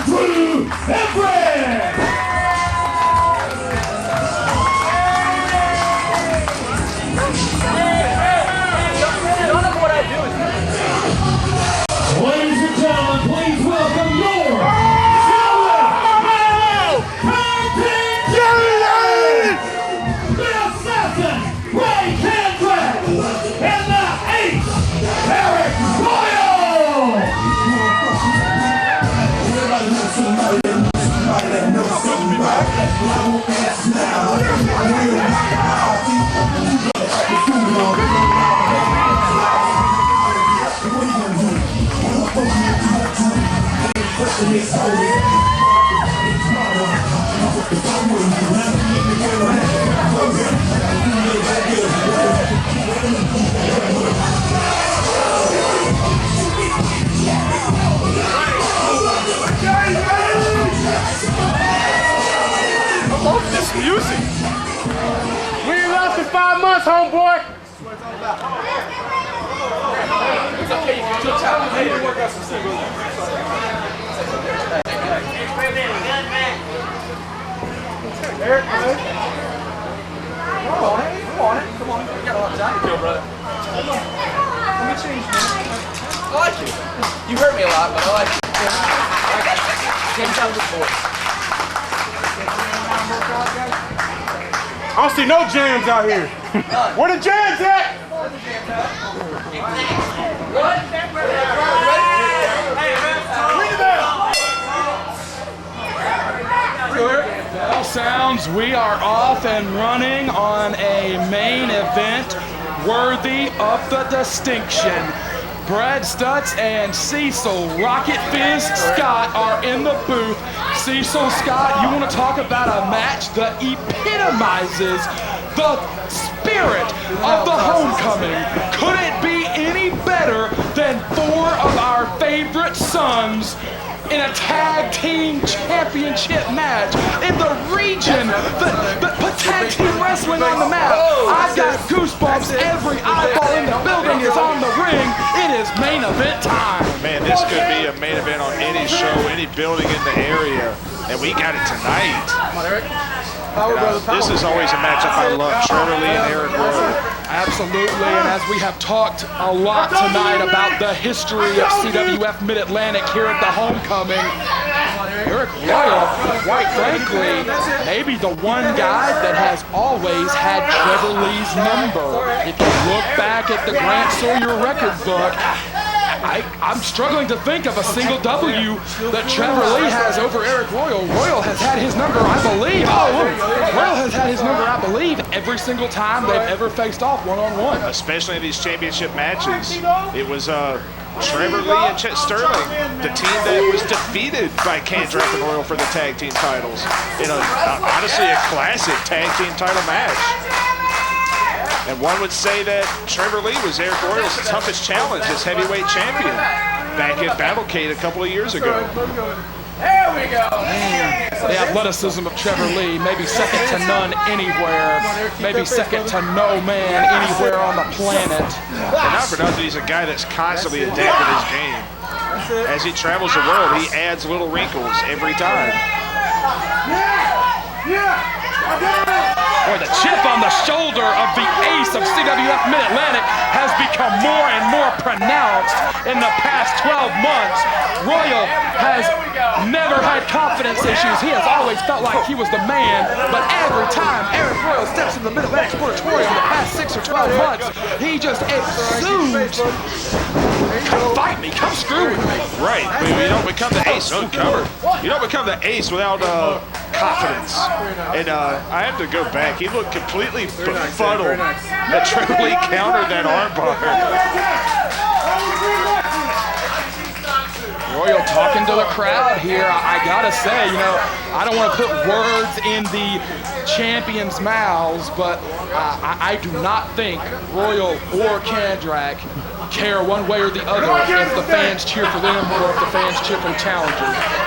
to Everett. Ladies and gentlemen, please welcome your the assassin, Kandrack, and the ace, Arik Royal. I love this music. We ain't lost in 5 months, homeboy. It's okay, you can still tap. Hey, you work out some singles. Eric, come on, come on. You got a lot of time to kill, brother. Let me change, man. I like you. You hurt me a lot, but I like you. Change out of the board. I don't see no jams out here. Where the jams at? Bell sounds, we are off and running on a main event worthy of the distinction. Brad Stutts and Cecil Rocket Fizz Scott are in the booth. Cecil Scott, you want to talk about a match that epitomizes the spirit of the homecoming. Could it be any better than 4 of our favorite sons in a tag team championship match in the region that put tag team wrestling on the map? I've got goosebumps. Every eyeball in the building is on the ring. It is main event time. Man, this could be a main event on any show, any building in the area, and we got it tonight. Come on, Eric. Power, brother, power. This is always a matchup I love. Trevor Lee and Arik Royal. Absolutely, and as we have talked a lot tonight about the history of CWF Mid-Atlantic here at the homecoming, Arik Royal, quite frankly, maybe the one guy that has always had Trevor Lee's number. If you look back at the Grant Sawyer record book, I'm struggling to think of a single W that Trevor Lee has over Arik Royal. Royal has had his number, I believe. Royal has had his number, I believe, every single time they've ever faced off one-on-one. Especially in these championship matches. It was Trevor Lee and Chet Sterling, the team that was defeated by Kandrack and Royal for the tag team titles. In honestly a classic tag team title match. And one would say that Trevor Lee was Arik Royal's toughest challenge as heavyweight champion back at Battlecade a couple of years ago. There we go. Man, the athleticism of Trevor Lee, maybe second to none anywhere, maybe second to no man anywhere on the planet. And not for nothing, he's a guy that's constantly adapted his game. As he travels the world, he adds little wrinkles every time. Boy, the chip on the shoulder of the ace of CWF Mid-Atlantic has become more and more pronounced in the past 12 months. Royal has never had confidence issues. He has always felt like he was the man, but every time Arik Royal steps in the Mid-Atlantic Sportatorium in the past 6 or 12 months, he just exudes, come fight me, come screw with me. Right, you don't become the ace uncovered. You don't become the ace without confidence. And I have to go back. He looked completely befuddled that Trevor Lee countered that armbar. Royal talking to the crowd here. I gotta say, you know, I don't want to put words in the champions' mouths, but I do not think Royal or Kandrack care one way or the other if the fans cheer for them or if the fans cheer for the challengers.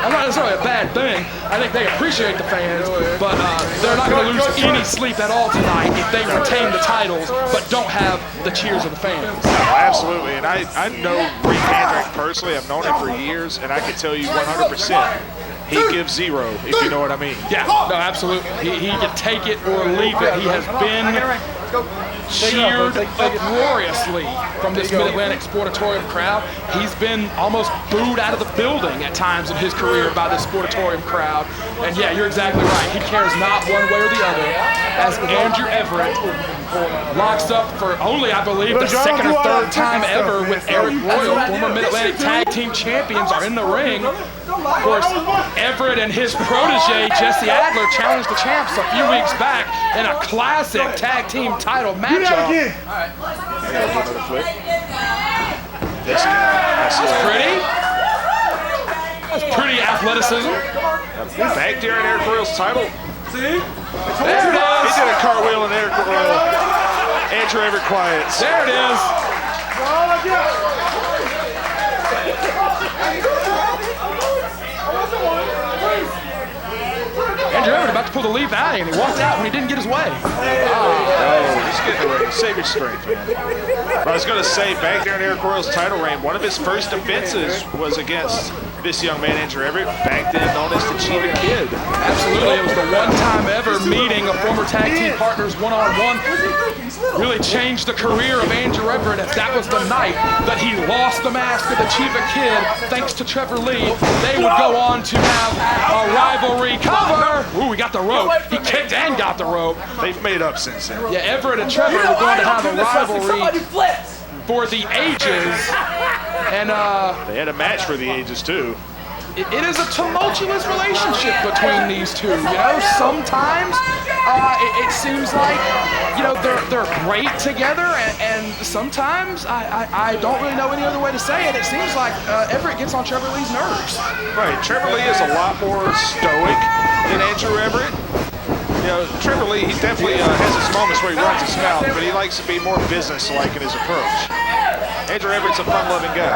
That's not necessarily a bad thing. I think they appreciate the fans, but they're not going to lose any sleep at all tonight if they retain the titles but don't have the cheers of the fans. Oh, absolutely, and I know Ric Converse personally. I've known him for years, and I can tell you 100%. he gives zero, if you know what I mean. Yeah, no, absolutely. He can take it or leave it. He has been cheered uproariously from this Mid-Atlantic Sportatorium crowd. He's been almost booed out of the building at times in his career by the Sportatorium crowd. And yeah, you're exactly right. He cares not one way or the other as Andrew Everett locks up for only, I believe, the second or third time ever with Arik Royal, former Mid-Atlantic Tag Team Champions, are in the ring. Of course, Everett and his protege, Jesse Adler, challenged the champs a few weeks back in a classic tag team title matchup. That's pretty. That's pretty athleticism. Back there in Arik Royal's title. See? There it He is. did a cartwheel in Arik Royal. Andrew Everett quiets. There it is. Andrew Everett about to pull the leaf out and he walked out when he didn't get his way. Oh, just get away. Save your strength, man. But I was going to say, back there in Arik Royal's title reign, one of his first defenses was against this young man, Andrew Everett, back then known as the Chiva Kid. Absolutely, it was the one time ever meeting of former tag team partners one-on-one. Really changed the career of Andrew Everett, as that was the night that he lost the mask of the Chiva Kid thanks to Trevor Lee. They would go on to have a rivalry cover. Ooh, we got the rope. He kicked and got the rope. They've made up since then. Yeah, Everett and Trevor were going to have a rivalry for the ages. And They had a match for the ages, too. it is a tumultuous relationship between these two. You know, sometimes it seems like, you know, they're great together, and sometimes I don't really know any other way to say it. It seems like Everett gets on Trevor Lee's nerves. Right, Trevor Lee is a lot more stoic than Andrew Everett. You know, Trevor Lee, he definitely has his moments where he runs his mouth, but he likes to be more business-like in his approach. Andrew Everett's a fun-loving guy.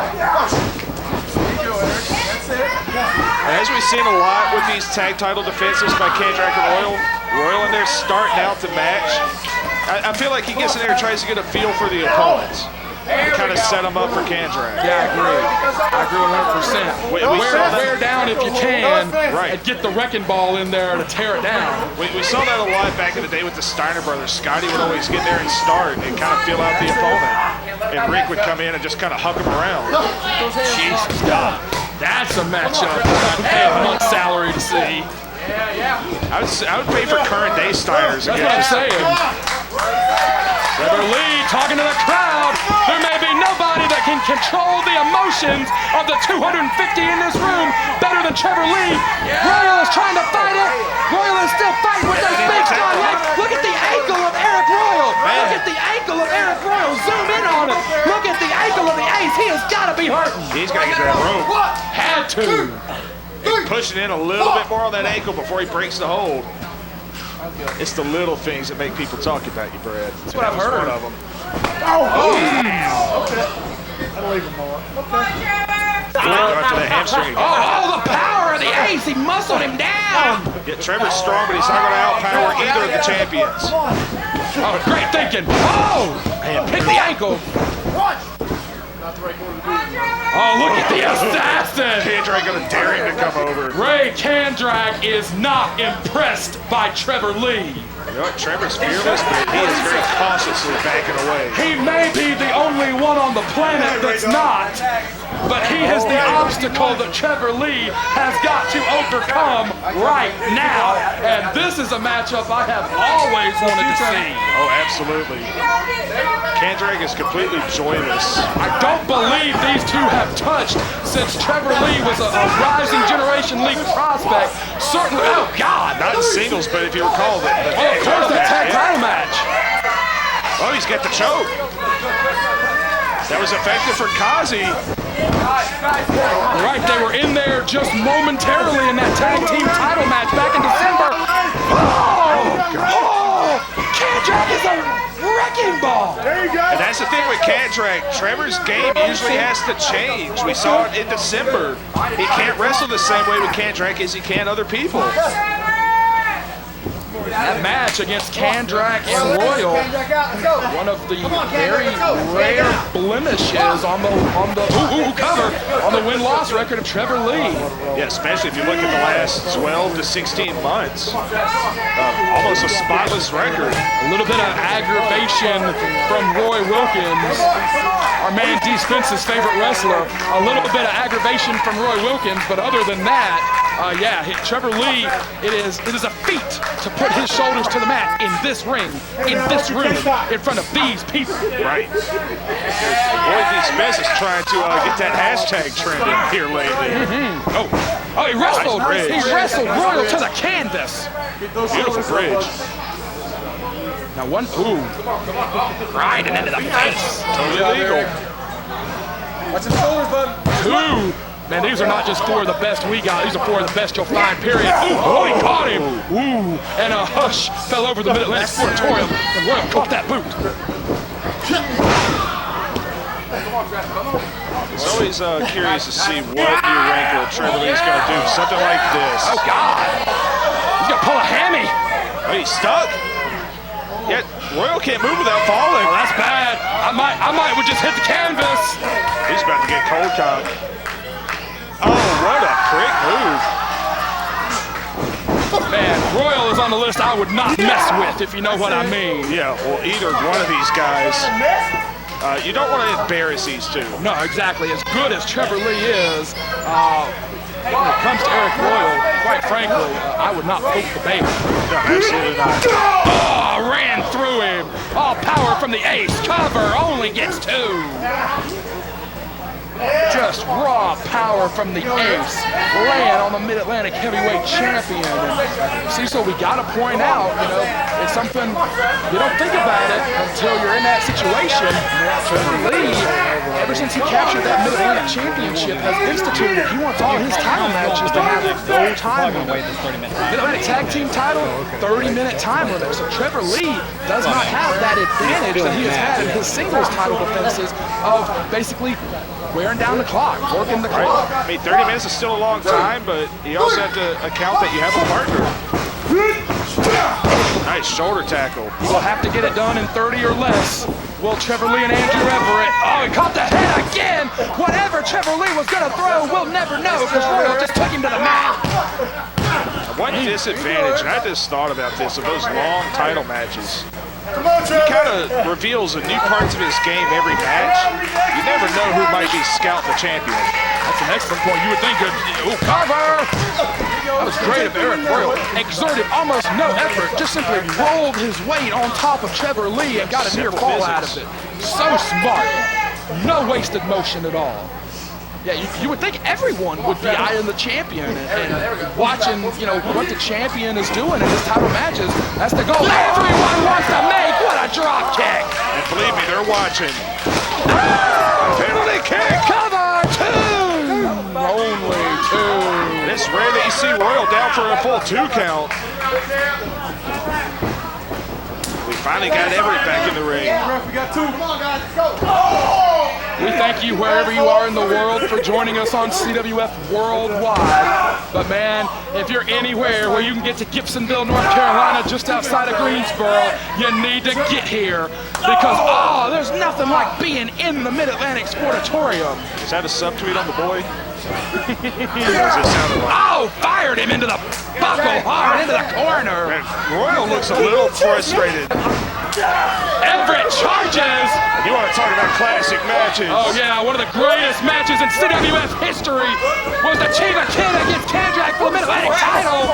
And as we've seen a lot with these tag title defenses by Kandrack and Royal in there starting out the match, I feel like he gets in there and tries to get a feel for the opponents. And kind of set them up for Kandrack. Yeah, I agree 100%. Wear down if you can, Right. and get the wrecking ball in there to tear it down. We saw that a lot back in the day with the Steiner brothers. Scotty would always get there and start and kind of feel out the opponent. And Rick would come in and just kind of hug him around. Jesus, God. That's a matchup I'd pay a month's salary to see. I would pay for current day Steiners That's again. what I'm saying. Trevor Lee talking to the crowd. There may be nobody that can control the emotions of the 250 in this room better than Trevor Lee. Royal is trying to fight it. Royal is still fighting with those big strong legs. Look at the ankle of Arik Royal. Look at the ankle of Arik Royal. Zoom in on him. Look at the ankle of the ace. He has got to be hurting. He's got to get that rope. Had to. And pushing in a little bit more on that ankle before he breaks the hold. It's the little things that make people talk about you, Brad. That's what I've heard. One of them. Going after the hamstring again. Oh, the power of the ace. He muscled him down. Yeah, Trevor's strong, but he's not going to outpower either of the champions. Oh, great thinking. Oh, hit the ankle. Oh, look at the assassin. Kandrack going to dare him to come over. Ray Kandrack is not impressed by Trevor Lee. You know what? Trevor's fearless, but he is very cautiously backing away. He may be the only one on the planet that's not, but he is the obstacle that Trevor Lee has got to overcome right now. And this is a matchup I have always wanted to see. Oh, absolutely. Kandrack is completely joyless. I don't believe these two have touched since Trevor Lee was a rising generation league prospect. Certainly, oh God. Not in singles, but if you recall, the Of course, the tag title match. oh, he's got the choke. That was effective for Kazi. Right, they were in there just momentarily in that tag team title match back in December. Oh, Kandrack is a wrecking ball. And that's the thing with Kandrack. Trevor's game usually has to change. We saw it in December. He can't wrestle the same way with Kandrack as he can other people. That match against Kandrack and Royal, one of the very rare blemishes on the cover on the win-loss record of Trevor Lee. Yeah, especially if you look at the last 12 to 16 months. Almost a spotless record. A little bit of aggravation from Roy Wilkins, our man D. Spence's favorite wrestler. A little bit of aggravation from Roy Wilkins, but other than that, yeah, Trevor Lee, it is a feat to put his shoulders to the mat in this ring, in this room, in front of these people. Right. Boy, D. Spence is trying to get that hashtag trending here lately. Oh, he wrestled. Nice He wrestled Royal to the canvas. Beautiful bridge. Now grinding into the face. Totally legal. Watch his shoulders, bud. Two. Man, these are not just four of the best we got. These are four of the best you'll find, period. Oh, he caught him. Ooh, and a hush fell over the Mid-Atlantic Sportatorium, and Royal caught that boot. It's always curious to see what new wrinkle Trevor Lee's going to do. Something like this. Oh, God. He's going to pull a hammy. Oh, he's stuck. Yet Royal can't move without falling. Oh, that's bad. I might would just hit the canvas. He's about to get cold cocked. Oh, what a prick move. Man, Royal is on the list I would not mess with, if you know what I mean. Yeah, well, either one of these guys. You don't want to embarrass these two. No, exactly. As good as Trevor Lee is, when it comes to Arik Royal, quite frankly, I would not poke the bear. No, absolutely not. Oh, ran through him. All power from the ace. Cover only gets two. Just raw power from the ace. Land on the Mid-Atlantic heavyweight champion. And Cecil, we got to point out, it's something you don't think about it until you're in that situation. Trevor Lee, ever since he captured that Mid-Atlantic championship, has instituted he wants all his title matches to have no time limit. Mid-Atlantic tag team title, 30-minute time limit. So Trevor Lee does not have that advantage that he has had in his singles title defenses of basically wearing down the clock, working the clock. I mean, 30 minutes is still a long time, but you also have to account that you have a partner. Nice shoulder tackle. He will have to get it done in 30 or less. Will Trevor Lee and Andrew Everett? Oh, he caught the head again. Whatever Trevor Lee was going to throw, we'll never know because Royal just took him to the mat. One disadvantage, and I just thought about this, of those long title matches. He kind of reveals the new parts of his game every match. You never know who might be scouting the champion. That's an excellent point. You would think of, cover! That was great of Arik Royal. Exerted almost no effort, just simply rolled his weight on top of Trevor Lee and got a near fall out of it. So smart. No wasted motion at all. Yeah, you would think everyone would be eyeing the champion and watching, what the champion is doing in his title matches. That's the goal everyone wants to make. What a drop kick! And believe me, they're watching. Penalty kick! Cover two! Only two. And it's rare that you see Royal down for a full 2 count. We finally got Everett back in the ring. We got two. Come on, guys, let's go. We thank you wherever you are in the world for joining us on CWF Worldwide. But man, if you're anywhere where you can get to Gibsonville, North Carolina, just outside of Greensboro, you need to get here because, there's nothing like being in the Mid-Atlantic Sportatorium. Is that a subtweet on the boy? Fired him into the buckle hard, into the corner. Man, Royal looks a little frustrated. Everett charges. You want to talk about classic matches? Oh yeah, one of the greatest matches in CWF history was the Chiba Kid against Kandrack for the Mid-Atlantic title.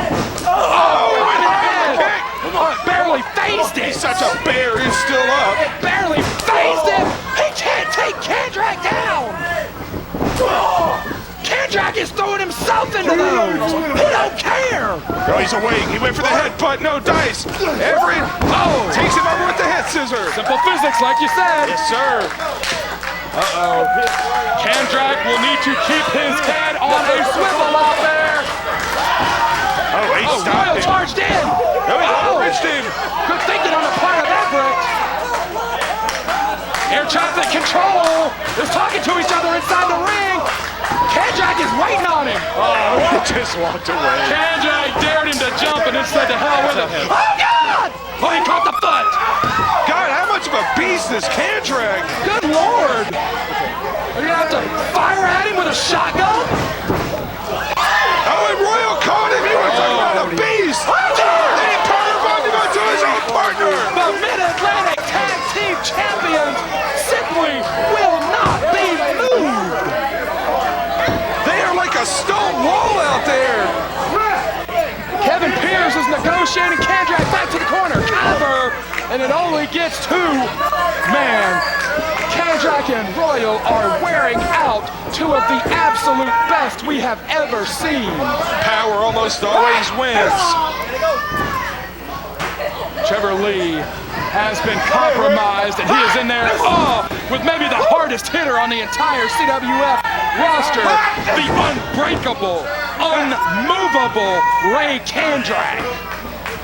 It barely phased him. He's such a bear, he's still up. It barely phased him. He can't take Kandrack down. Kandrack is throwing himself into those. He don't care. Oh, he's awake. He went for the headbutt. No dice. Everett takes him over with the head scissor. Simple physics, like you said. Yes, sir. Kandrack will need to keep his head on a swivel out there. He stopped Royal him. charged in. No, he reached him. Good thinking on the part of Everett. Air traffic control is talking to each other inside the ring. Kandrack is waiting on him. He just walked away. Kandrack dared him to jump and then said to hell with it. Oh, God! Oh, he caught the foot. God, how much of a beast is Kandrack? Good Lord. Are you gonna have to fire at him with a shotgun? Oh, and Royal caught him. You want to talk about a beast? And he partner bonded to his own partner. The Mid-Atlantic Tag Team Champions simply will not be moved. They are like a stone wall out there. Kevin Pierce is negotiating. Kandrack back to the corner. Cover. And it only gets two. Man, Kandrack and Royal are wearing out two of the absolute best we have ever seen. Power almost always wins. Trevor Lee has been compromised, and he is in there with maybe the hardest hitter on the entire CWF roster, the unbreakable, unmovable Ray Kandrack.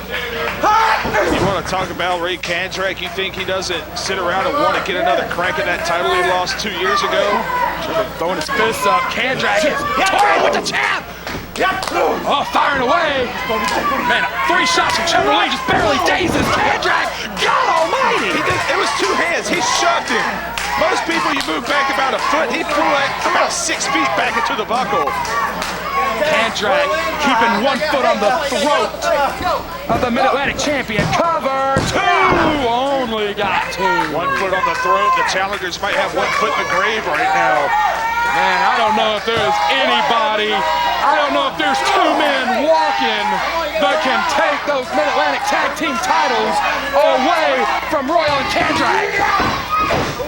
You want to talk about Ray Kandrack? You think he doesn't sit around and want to get another crack at that title he lost 2 years ago? Throwing his fists up. Kandrack is toying with the champ. Oh, firing away. Man, 3 shots from Trevor Lee just barely dazes Kandrack. God almighty. It was 2 hands. He shoved him. Most people, you move back about a foot. He flew like about 6 feet back into the buckle. Kandrack keeping 1 foot on the throat of the Mid-Atlantic champion. Cover 2. Only got 2. 1 foot on the throat. The challengers might have 1 foot in the grave right now. Man, I don't know if there's anybody, I don't know if there's 2 men walking that can take those Mid-Atlantic tag team titles away from Royal and Kandrack.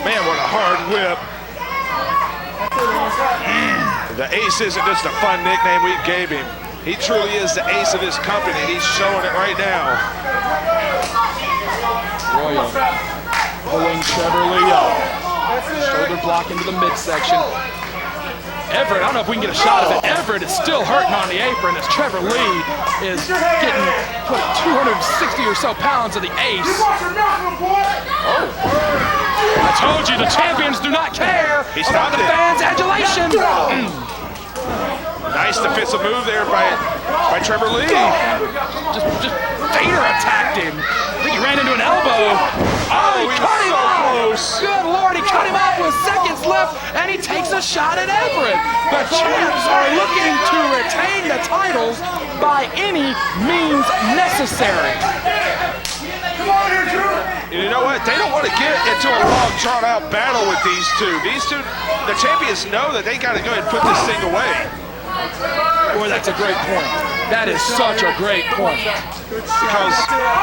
Man, what a hard whip. The Ace isn't just a fun nickname we gave him. He truly is the ace of this company, and he's showing it right now. Royal pulling Trevor Lee up. Shoulder block into the midsection. Everett, I don't know if we can get a shot of it. Everett is still hurting on the apron as Trevor Lee is getting put 260 or so pounds of the Ace. Oh. I told you, the champions do not care about the fans' adulation. Nice defensive move there by Trevor Lee. Just Vader attacked him. I think he ran into an elbow. Oh, he cut him off. Good Lord, he cut him off with seconds left, and he takes a shot at Everett. The champs are looking to retain the titles by any means necessary. You know what? They don't want to get into a long, drawn-out battle with these two. These two, the champions know that they got to go ahead and put this thing away. Boy, that's a great point. That is such a great point. Because,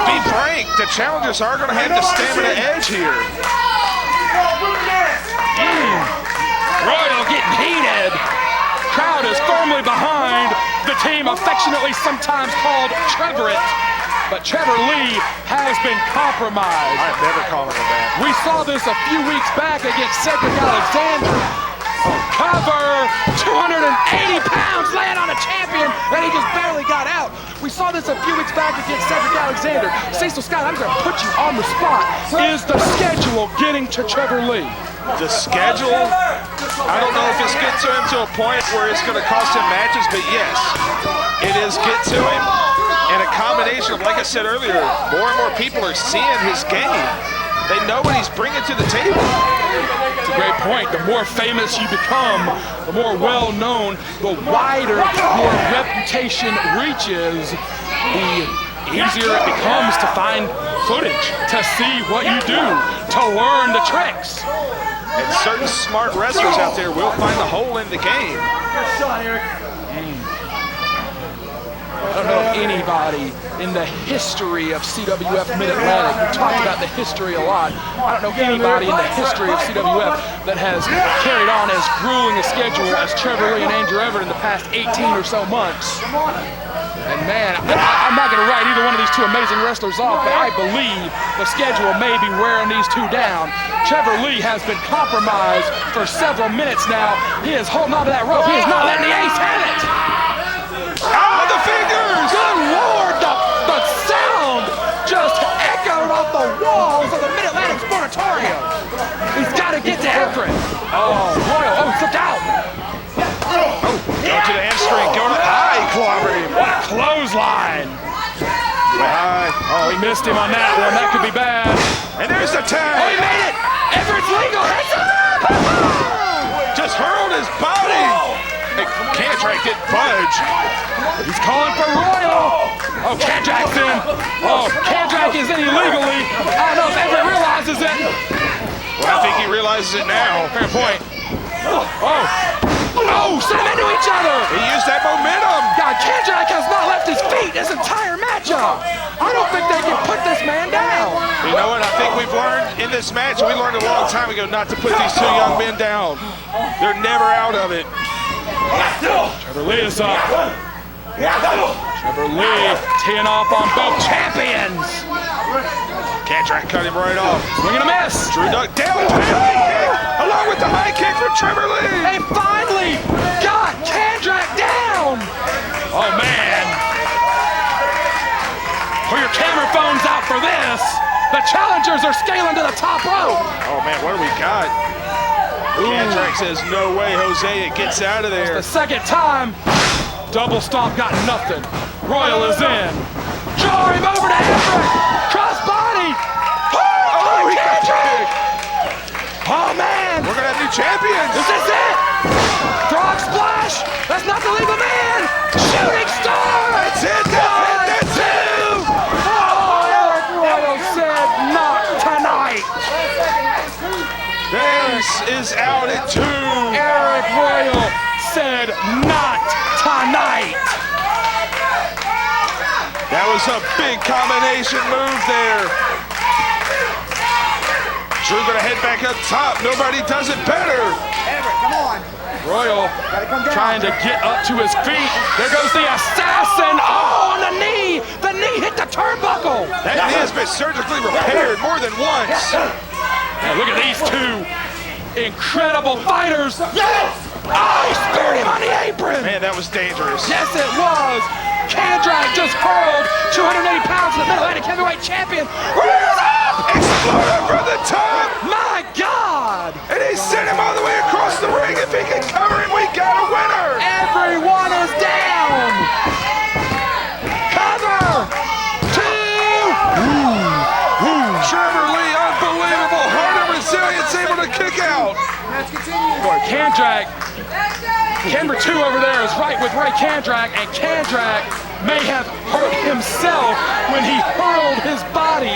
be frank, the challengers are going to have the stamina edge here. Royal getting heated. Crowd is firmly behind the team affectionately sometimes called Trevorett. But Trevor Lee has been compromised. I've never called him that. We saw this a few weeks back against Cedric Alexander. Cover, 280 pounds laying on a champion, and he just barely got out. We saw this a few weeks back against Cedric Alexander. Cecil Scott, I'm going to put you on the spot. Is the schedule getting to Trevor Lee? The schedule, I don't know if it's getting to him to a point where it's going to cost him matches, but yes, it is getting to him. And a combination of, like I said earlier, more and more people are seeing his game. They know what he's bringing to the table. It's a great point. The more famous you become, the more well-known, the wider your reputation reaches, the easier it becomes to find footage, to see what you do, to learn the tricks. And certain smart wrestlers out there will find the hole in the game. I don't know if anybody in the history of CWF Mid-Atlantic, we talked about the history a lot, I don't know anybody in the history of CWF that has carried on as grueling a schedule as Trevor Lee and Andrew Everett in the past 18 or so months. And man, I'm not going to write either one of these two amazing wrestlers off, but I believe the schedule may be wearing these two down. Trevor Lee has been compromised for several minutes now. He is holding on to that rope. He is not letting the Ace have it. Oh, the fingers! Good Lord, the sound just echoed off the walls of the Mid-Atlantic Sportatorium. He's got to get to Everett. Oh, Royal, he slipped out. Oh, go to the hamstring, go to the eye, clobbered him. What a clothesline. Eye. Oh, he Missed him on that one. That could be bad. And there's the tag. Oh, he made it. Everett's legal. Heads up. Just hurled his body. Hey, Kandrack didn't budge. He's calling for Royal. Oh, Kandrack's in. Oh, Kandrack is in illegally. I don't know if Everett realizes it. Well, I think he realizes it now. Fair point. Oh, send them into each other. He used that momentum. God, Kandrack has not left his feet this entire matchup. I don't think they can put this man down. You know what? I think we've learned in this match, we learned a long time ago not to put these two young men down. They're never out of it. Trevor Lee is up. Trevor Lee teeing off on both champions. Kandrack cut him right off. Swing and a miss. Drew ducked down to the high kick, along with the high kick from Trevor Lee. They finally got Kandrack down. Oh, man. Pull your camera phones out for this. The challengers are scaling to the top rope. Oh, man, what do we got? Kandrack says, no way, Jose, it gets out of there. The second time. Double stomp got nothing. Royal is in. Jar him over to Everett. Cross body. Oh, Kandrack. Oh, man. We're going to have new champions. Is this it? Frog splash. That's not the legal man. Shooting star. That's it. That's it. Oh, Arik Royal said not tonight. This is out at 2. Arik Royal said not tonight. That was a big combination move there. Drew gonna head back up top. Nobody does it better. Everett, come on. Royal trying to get up to his feet. There goes the assassin. Oh, on the knee. The knee hit the turnbuckle. That knee has been surgically repaired more than once. Now look at these two incredible fighters. Yes! Oh, he speared him on the apron. Man, that was dangerous. Yes, it was. Kandrack just hurled 280 pounds to the Mid-Atlantic heavyweight champion. Royal up! Exploder from the top! My God! And he sent him all the way across the ring. If he can cover him, we got a winner! Everyone is down! Cover! 2! Trevor Lee, unbelievable. Heart and resilience, able to kick out. Let's continue. Boy, Kandrack, Camera 2 over there is right with Ray Kandrack, and Kandrack may have hurt himself when he hurled his body.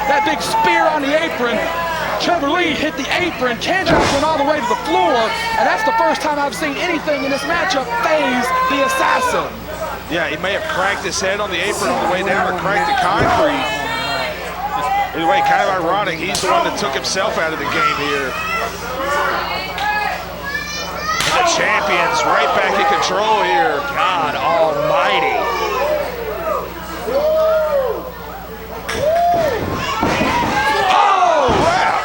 That big spear on the apron. Trevor Lee hit the apron. Kandrack went all the way to the floor, and that's the first time I've seen anything in this matchup phase the assassin. Yeah, he may have cracked his head on the apron on the way down or cracked the concrete. Either way, kind of ironic. He's the one that took himself out of the game here. And the champions right back in control here. God almighty. Oh, wow.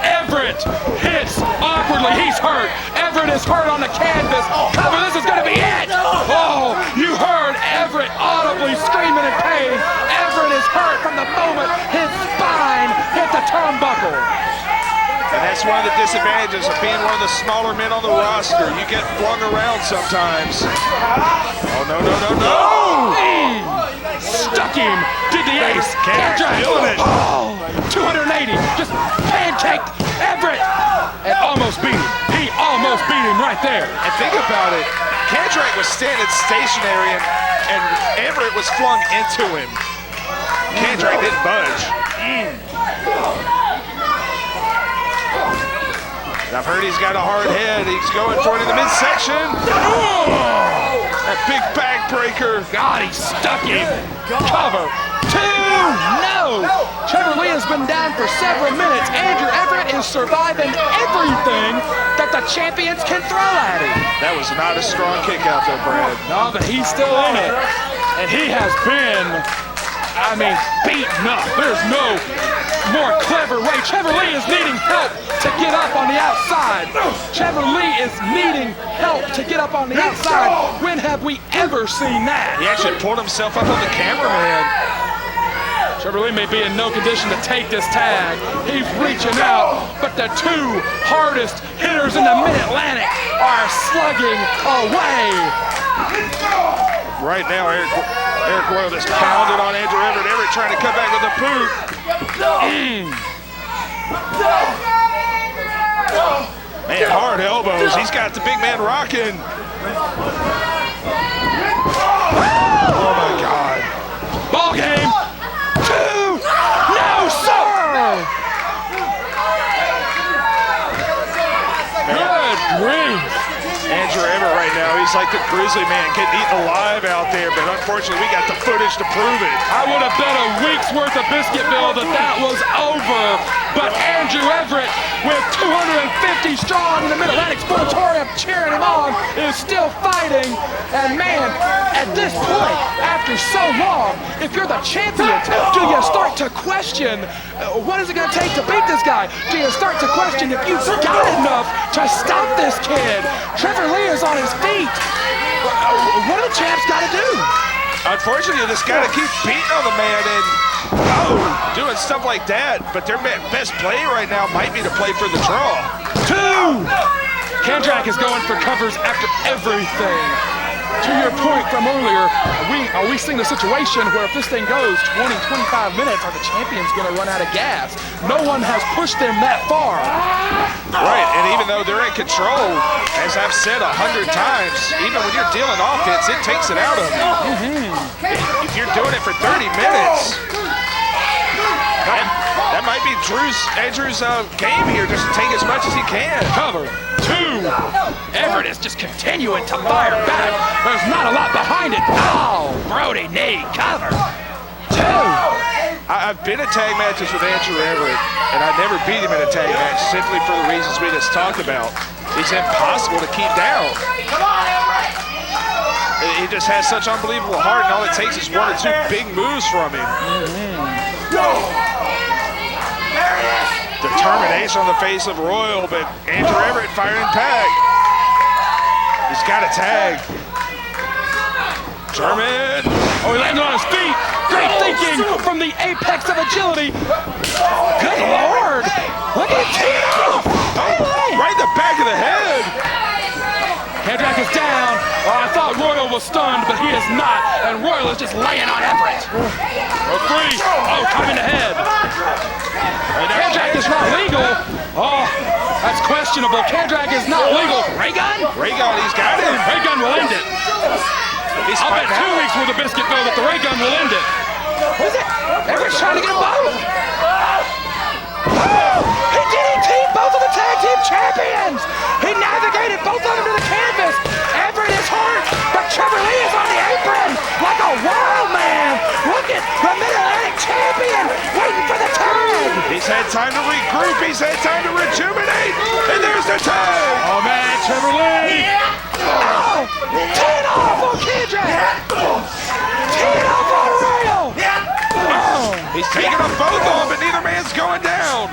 Everett hits awkwardly. He's hurt. Everett is hurt on the canvas. Cover, this is going to be it. Oh, you heard Everett audibly screaming in pain. Everett is hurt from the moment his spine hit the turnbuckle. And that's one of the disadvantages of being one of the smaller men on the roster. You get flung around sometimes. Oh, no, no, no, no! Stuck him. Did the ace. Kandrack doing it. Oh, 280. Just pancaked Everett. And almost beat him. He almost beat him right there. And think about it. Kandrack was standing stationary and Everett was flung into him. Kandrack didn't budge. I've heard he's got a hard head. He's going for it in the midsection. Oh, that big backbreaker. God, he stuck him. Cover. 2. No. Trevor Lee has been down for several minutes. Andrew Everett is surviving everything that the champions can throw at him. That was not a strong kick out there, Brad. No, but he's still in it. And he has been, I mean, beaten up. There's no more clever way. Trevor Lee is needing help to get up on the outside. Trevor Lee is needing help to get up on the outside. When have we ever seen that? He actually pulled himself up on the cameraman. Trevor Lee may be in no condition to take this tag. He's reaching out, but the two hardest hitters in the Mid-Atlantic are slugging away. Right now, Arik Royal just pounded on Andrew Everett. Everett trying to come back with the boot. Man, hard elbows. He's got the big man rocking. Oh my God. Ball game. 2. No, sir. Good grief. Andrew Everett right now, he's like the grizzly man getting eaten alive out there, but unfortunately we got the footage to prove it. I would have bet a week's worth of Biscuitville that was over, but Andrew Everett, with 250 strong in the Mid-Atlantic Sportatorium cheering him on, is still fighting. And man, at this point, after so long, if you're the champion, do you start to question, what is it going to take to beat this guy? Do you start to question if you've got enough to stop this kid? Trevor Lee is on his feet. What do the champs got to do? Unfortunately, you just got to keep beating on the man and doing stuff like that. But their best play right now might be to play for the draw. 2. Kandrack is going for covers after everything. To your point from earlier, are we seeing the situation where if this thing goes 20, 25 minutes, are the champions going to run out of gas? No one has pushed them that far. Right, and even though they're in control, as I've said 100 times, even when you're dealing offense, it takes it out of you. If you're doing it for 30 minutes, that might be Andrew's game here, just to take as much as he can. Cover 2. Everett is just continuing to fire back. There's not a lot behind it. Oh, Brody knee cover 2. I've been in tag matches with Andrew Everett, and I never beat him in a tag match simply for the reasons we just talked about. He's impossible to keep down. He just has such unbelievable heart, and all it takes is 1 or 2 big moves from him. Determination on the face of Royal, but Andrew Everett firing back. He's got a tag. German. Oh, he landed on his feet. Great thinking from the apex of agility. Good Lord. Look at him tee it off. Right in the back of the head. Kandrack is down. Oh, I thought Royal was stunned, but he is not. And Royal is just laying on Everett. 3. Oh, coming ahead. Kandrack is not legal. Oh, that's questionable. Kandrack is not legal. Ray gun? Ray gun, he's got him. Ray gun will end it. I'll bet 2 weeks worth of Biscuitville that the ray gun will end it. What is it? Everett's trying to get them both. He DDT'd both of the tag team champions. He navigated both of them to the canvas. Everett is hurt, but Trevor Lee is on the apron like a wild man. Look at the Mid-Atlantic champion waiting for the tag. He's had time to regroup. He's had time to rejuvenate. And there's the tag. Oh, man, Trevor Lee. Oh, 10 off on Kandrack. 10 off on Royal. Oh. He's taking them both on, but neither man's going down.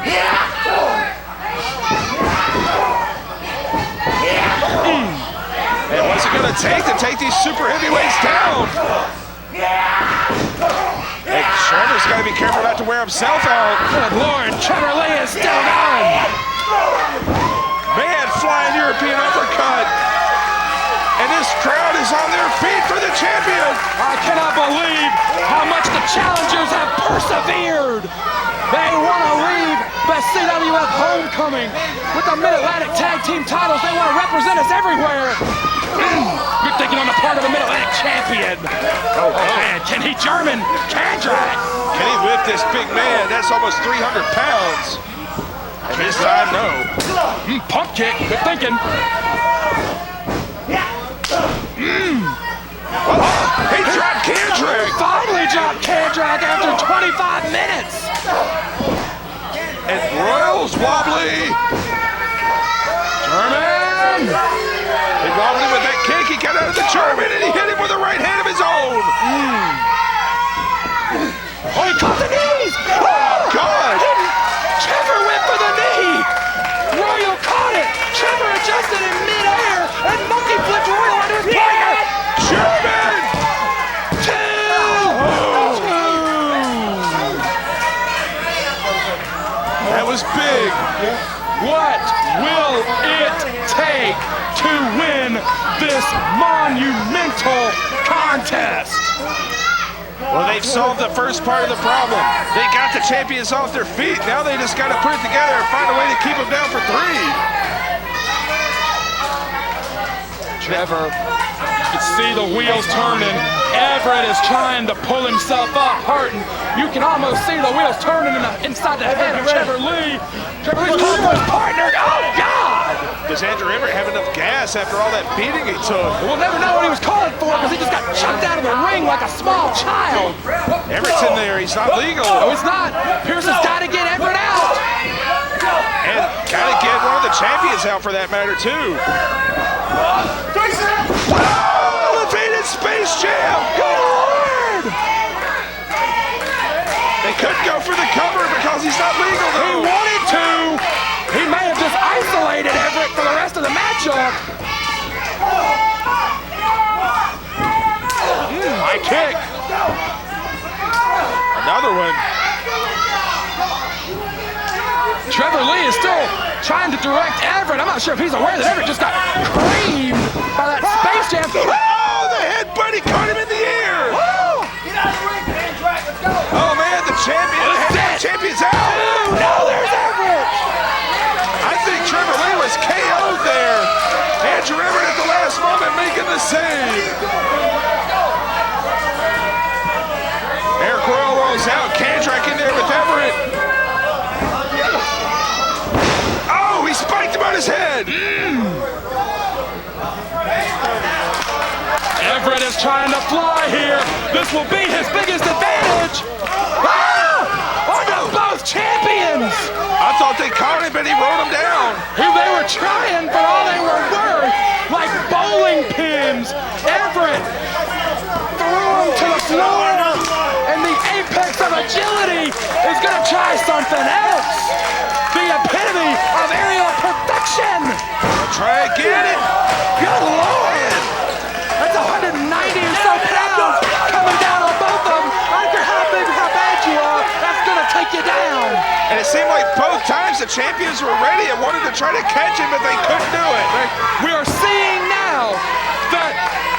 And what's it going to take these super heavyweights down? And Trevor's got to be careful not to wear himself out. Good Lord, Trevor Lee is still going. Man, flying European uppercut. And this crowd is on their feet for the champion. I cannot believe how much the challengers have persevered. They want to leave the CWF homecoming with the Mid-Atlantic Tag Team titles. They want to represent us everywhere. Good thinking on the part of the Mid-Atlantic champion. Oh, man, can he German? Kandrack. Can he lift this big man? That's almost 300 pounds. And this time, no. Pump kick, good thinking. He dropped Kandrack. Finally dropped Kandrack after 25 minutes. And Royal's wobbly. German. He wobbled him with that kick. He got out of the German and he hit him with a right hand of his own. Oh, he caught the knees. Oh, God. Trevor went for the knee. Royal caught it. Trevor adjusted in midair and monkey flipped Royal onto his partner. German. 2. That was big. What will it take to win this monumental contest? they've solved the first part of the problem. They got the champions off their feet. Now they just got to put it together and find a way to keep them down for 3. Trevor, you can see the wheels turning. Everett is trying to pull himself up, hurting. You can almost see the wheels turning inside the head of Trevor Lee. Trevor Lee's calling for his partner. Oh, God! Does Andrew Everett have enough gas after all that beating he took? We'll never know what he was calling for because he just got chucked out of the ring like a small child. Everett's in there. He's not legal. No, he's not. Pearson's got to get Everett out. And got to get one of the champions out for that matter, too. Elevated Space Jam! Good Lord! They couldn't go for the cover because he's not legal, He though. wanted to. He may have just isolated Everett for the rest of the matchup. High kick. Another one. Trevor Lee is still trying to direct Everett. I'm not sure if he's aware that Everett just got creamed by that Space Jam. Oh, the headbutt, he caught him in the ear. Get out of the ring, Kandrack. Let's go. Oh, man, the champion's out. No, there's Everett. I think Trevor Lee was KO'd there. Andrew Everett at the last moment making the save. Arik Royal rolls out. Kandrack in there with Everett. Oh, he spiked him on his head. Everett is trying to fly here. This will be his biggest advantage. Both champions. I thought they caught him, but he rolled him down. They were trying for all they were worth, like bowling pins. Everett threw him to the floor, and the apex of agility is going to try something else. The epitome of aerial perfection. Try again. Good Lord. That's 190 or so pounds coming down on both of them. I don't care how big or how bad you are, that's going to take you down. And it seemed like both times the champions were ready and wanted to try to catch him, but they couldn't do it. We are seeing now that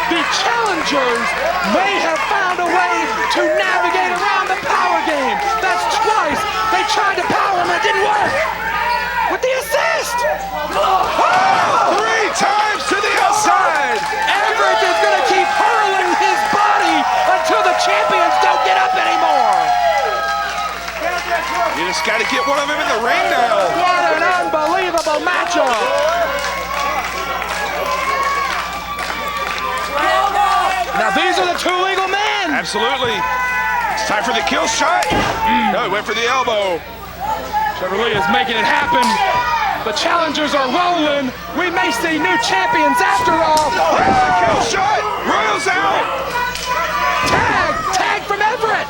the challengers may have found a way to navigate around the power game. That's twice they tried to power him and it didn't work. With the assist. Oh, 3 times to the outside. Everett is going to keep hurling his body until the champions don't get up anymore. You just got to get one of them in the ring now. What an unbelievable matchup. Now these are the 2 legal men. Absolutely. It's time for the kill shot. No, he went for the elbow. Trevor Lee is making it happen. The challengers are rolling. We may see new champions after all. Kill shot. Royal's out. Tag from Everett.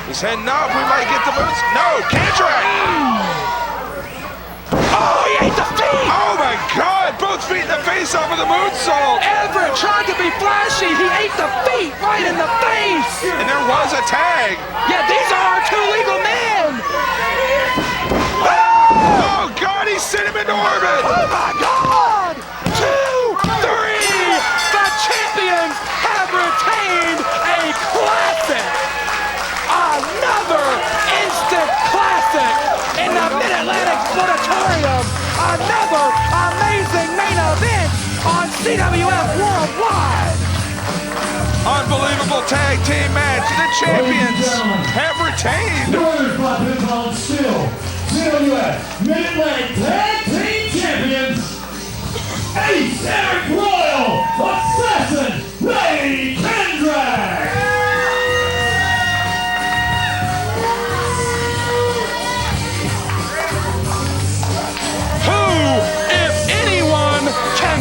He's heading up. We might get the boots. No, Kandrack. Oh, he ate the feet. Oh my God! Both feet in the face off of the moonsault. Everett tried to be flashy. He ate the feet right in the face. And there was a tag. Yeah, these are our 2 legal men. Oh God! He sent him into orbit. Oh my God! 2, 3. The champions have retained a classic. Another instant classic in the Mid-Atlantic Sportatorium. Another amazing main event on CWF Worldwide. Unbelievable tag team match. The champions have retained. Yours by pinfall still, CWF Mid-Atlantic Tag Team Champions, Ace Arik Royal, Assassin Ray Kandrack.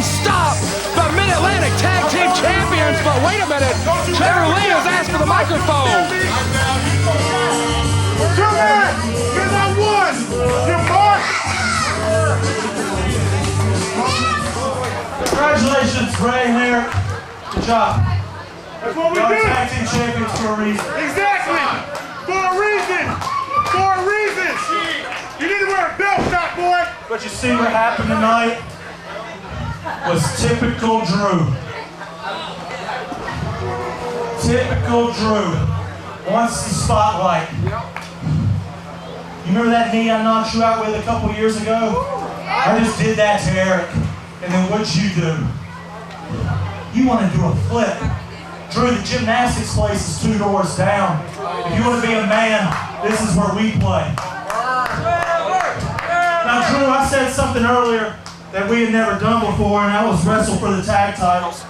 Stop the Mid-Atlantic Tag Team Champions, but wait a minute, Trevor Lee has asked for the microphone. 2 men, you're not 1, you're marked. Congratulations, Ray and Aric. Good job. That's what we do. Tag Team Champions for a reason. Exactly, for a reason. For a reason. You need to wear a belt, fat boy. But you see what happened tonight was typical Drew. Typical Drew. Wants the spotlight. You remember that knee I knocked you out with a couple years ago? I just did that to Aric. And then what'd you do? You want to do a flip. Drew, the gymnastics place is 2 doors down. If you want to be a man, this is where we play. Now, Drew, I said something earlier that we had never done before, and that was wrestle for the tag titles.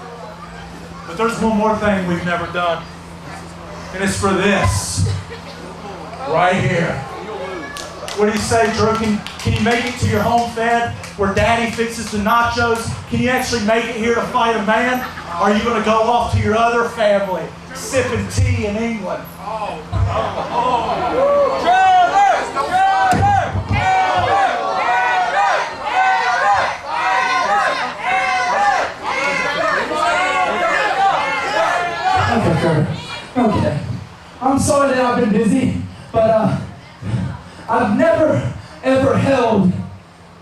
But there's one more thing we've never done. And it's for this. Right here. What do you say, Drew? Can you make it to your home fed where Daddy fixes the nachos? Can you actually make it here to fight a man? Or are you going to go off to your other family, sipping tea in England? Okay, Trevor. Okay. I'm sorry that I've been busy, but I've never, ever held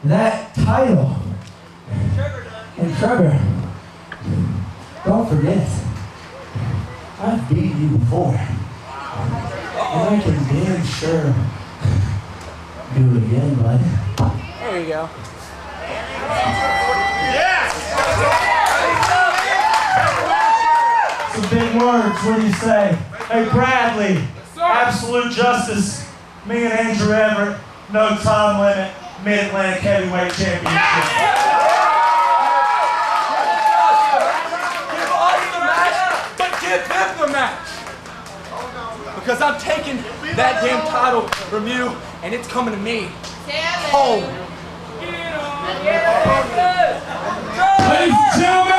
that title. And Trevor, don't forget, I've beat you before. And I can damn sure do it again, bud. There you go. Some big words, what do you say? Hey, Bradley, absolute justice. Me and Andrew Everett, no time limit, Mid-Atlantic Heavyweight Championship. Give us the match, but give him the match. Because I'm taking that damn title from you, and it's coming to me. Home. Ladies and gentlemen,